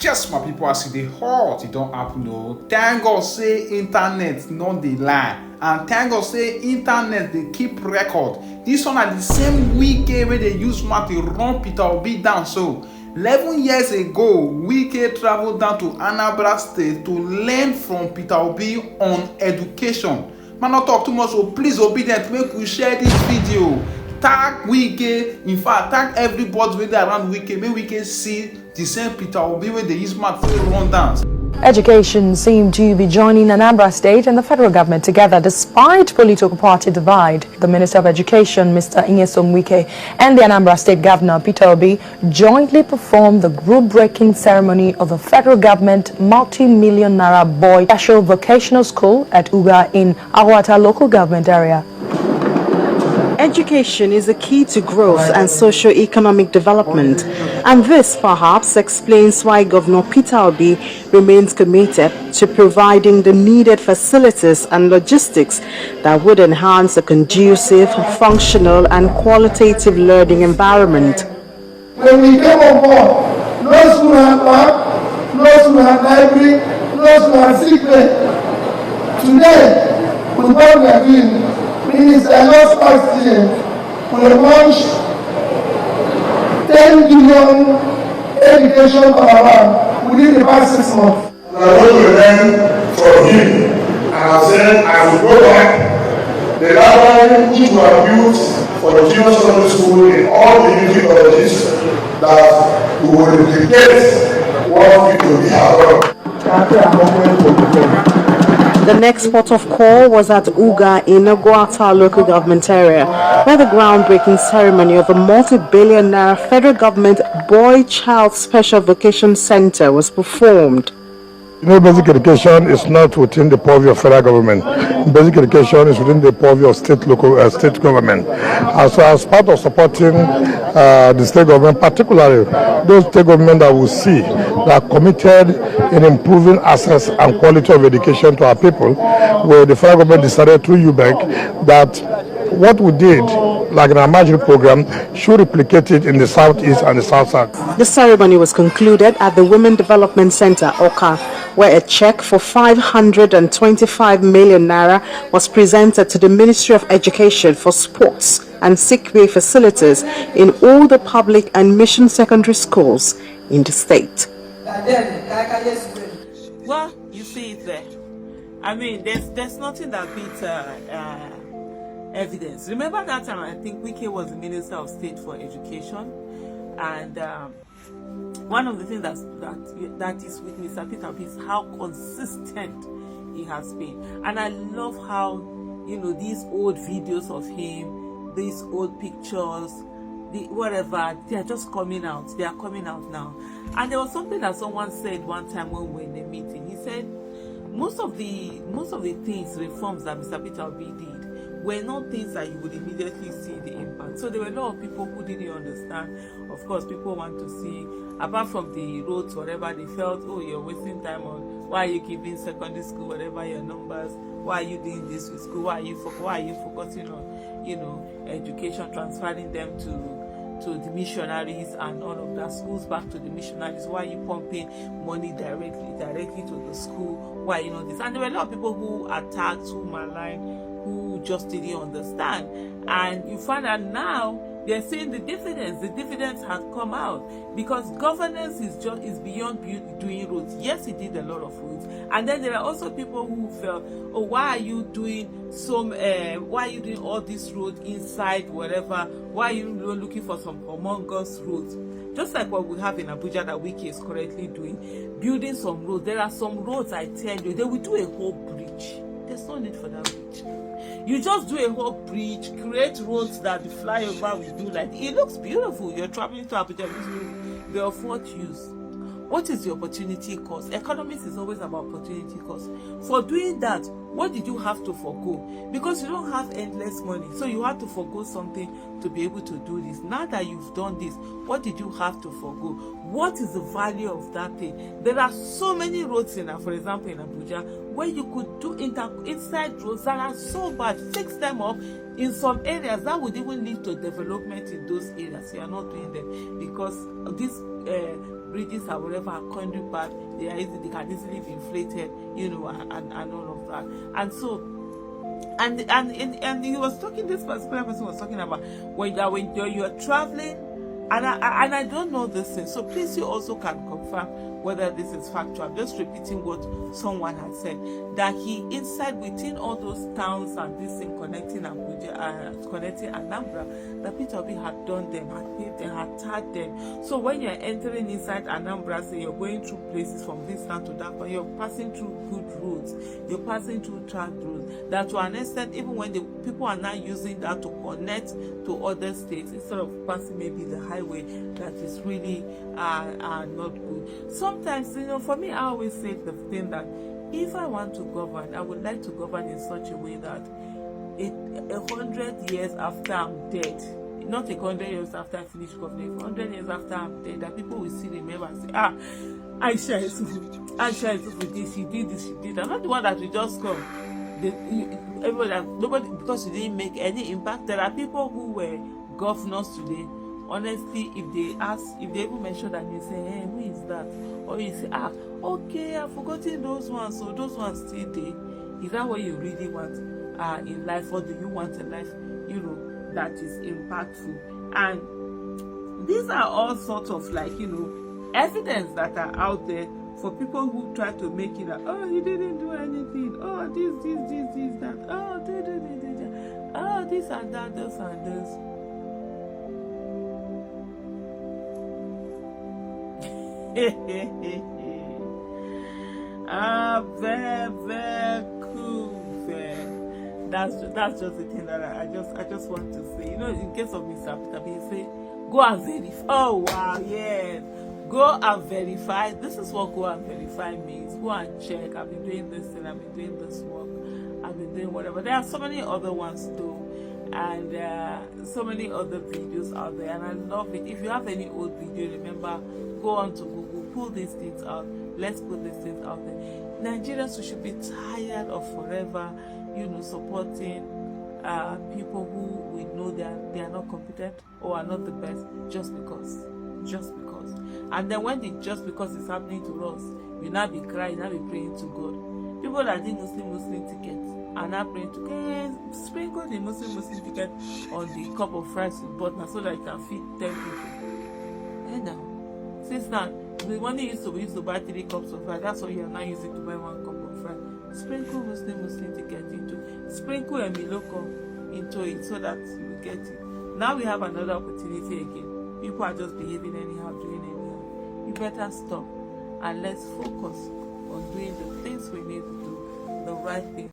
Just my people, as e dey hot, e don happen o. Thank God say internet no dey lie, and thank God say internet dey keep record. Dis one na the same Wike wey dey use mouth dey run Peter Obi down so. 11 years ago, Wike travel down to Anambra State to learn from Peter Obi on education. Man, not talk too much, so please obedient make we share this video. Tag Wike, in fact tag everybody wey dey around Wike, make Wike see the same Peter Obi wey dey use mouth take run down. Education seemed to be joining Anambra State and the federal government together despite political party divide. The Minister of Education, Mr. Wike, and the Anambra State Governor, Peter Obi, jointly performed the group-breaking ceremony of the federal government multi-million naira boy special vocational school at Uga in Awata local government area. Education is a key to growth and socio-economic development, and this perhaps explains why Governor Peter Obi remains committed to providing the needed facilities and logistics that would enhance a conducive, functional and qualitative learning environment. When we came on board, no school had lab, no school had library, no school had sick bay. Today, with what we are doing, means I lost last year, we launched 10 billion education around within the past 6 months. I want to learn from him, and I said I will go back. The library which were built for the junior secondary school in all the unity colleges, that we will replicate what people have done. The next port of call was at Uga in Agwata local government area, where the groundbreaking ceremony of a multi-billion naira federal government boy-child special vocation center was performed. You know, basic education is not within the purview of federal government. Basic education is within the purview of state government. So as part of supporting the state government, particularly those state government that we see that are committed in improving access and quality of education to our people, where the federal government decided through UBEC that what we did, like an emergency program, should replicate it in the southeast and the south-south. The ceremony was concluded at the Women Development Center, Oka, where a check for 525 million naira was presented to the Ministry of Education for sports and sick bay facilities in all the public and mission secondary schools in the state. Well, you see it there. I mean, there's nothing that beats evidence. Remember that time I think Wike was the Minister of State for Education, and one of the things that is with Mr. Peter is how consistent he has been. And I love how, you know, these old videos of him, these old pictures, whatever, they are just coming out. They are coming out now. And there was something that someone said one time when we were in a meeting. He said most of the things, reforms that Mr. Peter Obi did were not things that you would immediately see the impact. So there were a lot of people who didn't understand. Of course, people want to see, apart from the roads, whatever, they felt, oh, you're wasting time on, why are you giving secondary school, whatever your numbers, why are you doing this with school, why are you focusing on, you know, education, transferring them to the missionaries and all of that, schools back to the missionaries, why are you pumping money directly to the school, why you know this. And there were a lot of people who attacked, who maligned, who just didn't understand. And you find that now they're saying the dividends have come out, because governance is beyond doing roads. Yes, he did a lot of roads, and then there are also people who felt, oh, why are you doing all this road inside whatever, why are you looking for some humongous roads, just like what we have in Abuja that Wike is currently doing, building some roads. There are some roads, I tell you, they will do a whole bridge. There's no need for that bridge. You just do a whole bridge, create roads that the flyover will do, like it looks beautiful. You're traveling to Abuja, they're of what use? What is the opportunity cost? Economics is always about opportunity cost. For doing that, what did you have to forgo? Because you don't have endless money, so you have to forgo something to be able to do this. Now that you've done this, what did you have to forgo? What is the value of that thing? There are so many roads for example, in Abuja, where you could do inside roads that are so bad, fix them up. In some areas, that would even lead to development in those areas. You are not doing them because this bridges or whatever are conduit bad, they can easily be inflated, and all of that. And so, and he was talking, this particular person was talking about when you're traveling, and I don't know this thing, so please you also can confirm whether this is factual. I'm just repeating what someone had said, that he inside within all those towns and this thing connecting Abuja, connecting Anambra, that Peter Obi had done them, had paved them, had tarred them. So when you're entering inside Anambra, say you're going through places from this town to that, but you're passing through good roads, you're passing through track roads, that to an extent, even when the people are now using that to connect to other states, instead of passing maybe the highway, that is really not good. Sometimes, for me, I always say the thing that if I want to govern, I would like to govern in such a way that 100 years after I'm dead, not 100 years after I finish governing, 100 years after I'm dead, that people will still remember and say, Aisha Isufu did, she did this, she did that. I'm not the one that will just come. Nobody, because you didn't make any impact. There are people who were governors today. Honestly, if they even mention that, you say, hey, who is that? Or you say, okay, I've forgotten those ones, so those ones still there. Is that what you really want in life, or do you want a life, that is impactful? And these are all sorts of evidence that are out there for people who try to make it that, he didn't do anything, this, that, this and that, this and this. Very cool. That's just the thing that I just want to say. In case of Mr. Peter, he say, go and verify. Oh wow, yes. Go and verify. This is what go and verify means. Go and check. I've been doing this thing, I've been doing this work, I've been doing whatever. There are so many other ones too. And so many other videos out there, and I love it. If you have any old video, remember, go on to Google, pull these things out. Let's put these things out there. Nigerians, we should be tired of forever, supporting people who we know they are not competent or are not the best just because. And then when just because it's happening to us, you now be crying, you now be praying to God. People that did Muslim tickets are now praying to sprinkle the Muslim ticket on the cup of rice with butter so that you can feed 10 people. And now, since now, the money used to buy 3 cups of rice, that's what you are now using to buy 1 cup of rice. Sprinkle Muslim ticket into, sprinkle a miloko into it so that you get it. Now we have another opportunity again. People are just behaving anyhow, doing anyhow. You better stop and let's focus on doing the things we need to do, the right thing.